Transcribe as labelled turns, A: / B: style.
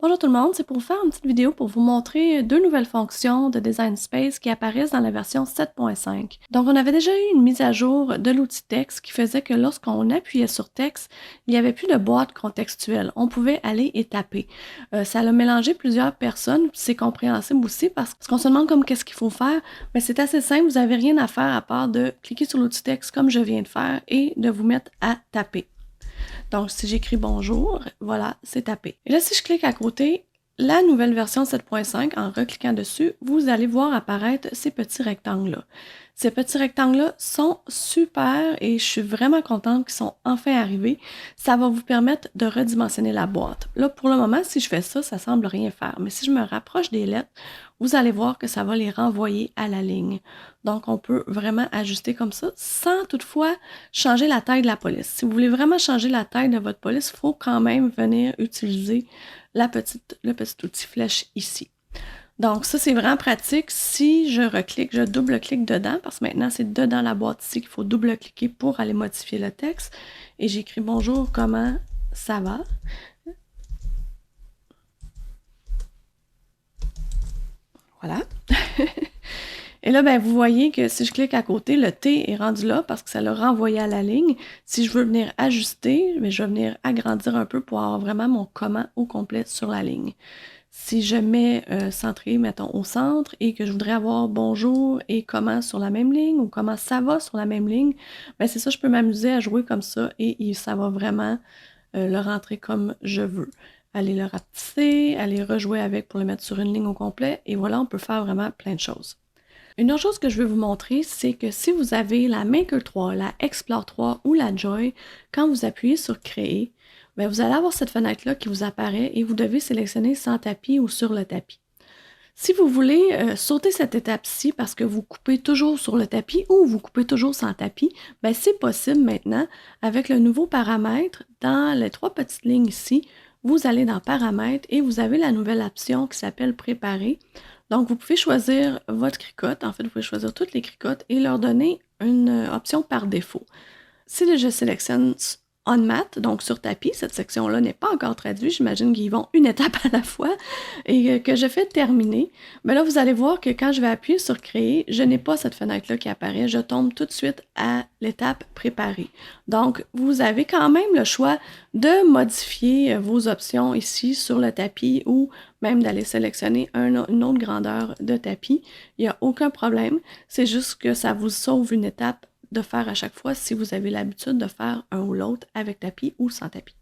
A: Bonjour tout le monde, c'est pour faire une petite vidéo pour vous montrer deux nouvelles fonctions de Design Space qui apparaissent dans la version 7.5. Donc on avait déjà eu une mise à jour de l'outil texte qui faisait que lorsqu'on appuyait sur texte, il n'y avait plus de boîte contextuelle. On pouvait aller et taper. Ça a mélangé plusieurs personnes, c'est compréhensible aussi parce qu'on se demande comme qu'est-ce qu'il faut faire. Mais c'est assez simple, vous n'avez rien à faire à part de cliquer sur l'outil texte comme je viens de faire et de vous mettre à taper. Donc, si j'écris bonjour, voilà, c'est tapé. Et là, si je clique à côté, la nouvelle version 7.5, en recliquant dessus, vous allez voir apparaître ces petits rectangles-là. Ces petits rectangles-là sont super et je suis vraiment contente qu'ils sont enfin arrivés. Ça va vous permettre de redimensionner la boîte. Là, pour le moment, si je fais ça, ça semble rien faire. Mais si je me rapproche des lettres, vous allez voir que ça va les renvoyer à la ligne. Donc, on peut vraiment ajuster comme ça sans toutefois changer la taille de la police. Si vous voulez vraiment changer la taille de votre police, il faut quand même venir utiliser le petit outil flèche ici. Donc, ça, c'est vraiment pratique. Si je reclique, je double-clique dedans, parce que maintenant, c'est dedans la boîte ici qu'il faut double-cliquer pour aller modifier le texte. Et j'écris « Bonjour, comment ça va? » Voilà. Et là, ben, vous voyez que si je clique à côté, le T est rendu là parce que ça l'a renvoyé à la ligne. Si je veux venir ajuster, je vais venir agrandir un peu pour avoir vraiment mon comment au complet sur la ligne. Si je mets centré, mettons, au centre et que je voudrais avoir bonjour et comment sur la même ligne ou comment ça va sur la même ligne, ben c'est ça, je peux m'amuser à jouer comme ça et ça va vraiment le rentrer comme je veux. Aller le rapetisser, aller rejouer avec pour le mettre sur une ligne au complet et voilà, on peut faire vraiment plein de choses. Une autre chose que je veux vous montrer, c'est que si vous avez la Maker 3, la Explore 3 ou la Joy, quand vous appuyez sur Créer, bien, vous allez avoir cette fenêtre-là qui vous apparaît et vous devez sélectionner sans tapis ou sur le tapis. Si vous voulez sauter cette étape-ci parce que vous coupez toujours sur le tapis ou vous coupez toujours sans tapis, bien, c'est possible maintenant avec le nouveau paramètre. Dans les trois petites lignes ici, vous allez dans Paramètres et vous avez la nouvelle option qui s'appelle Préparer. Donc, vous pouvez choisir votre cricotte. En fait, vous pouvez choisir toutes les cricottes et leur donner une option par défaut. Si je sélectionne On Mat, donc sur tapis, cette section-là n'est pas encore traduite, j'imagine qu'ils vont une étape à la fois, et que je fais terminer, bien là, vous allez voir que quand je vais appuyer sur Créer, je n'ai pas cette fenêtre-là qui apparaît, je tombe tout de suite à l'étape Préparer. Donc, vous avez quand même le choix de modifier vos options ici sur le tapis ou même d'aller sélectionner une autre grandeur de tapis. Il n'y a aucun problème, c'est juste que ça vous sauve une étape de faire à chaque fois si vous avez l'habitude de faire un ou l'autre avec tapis ou sans tapis.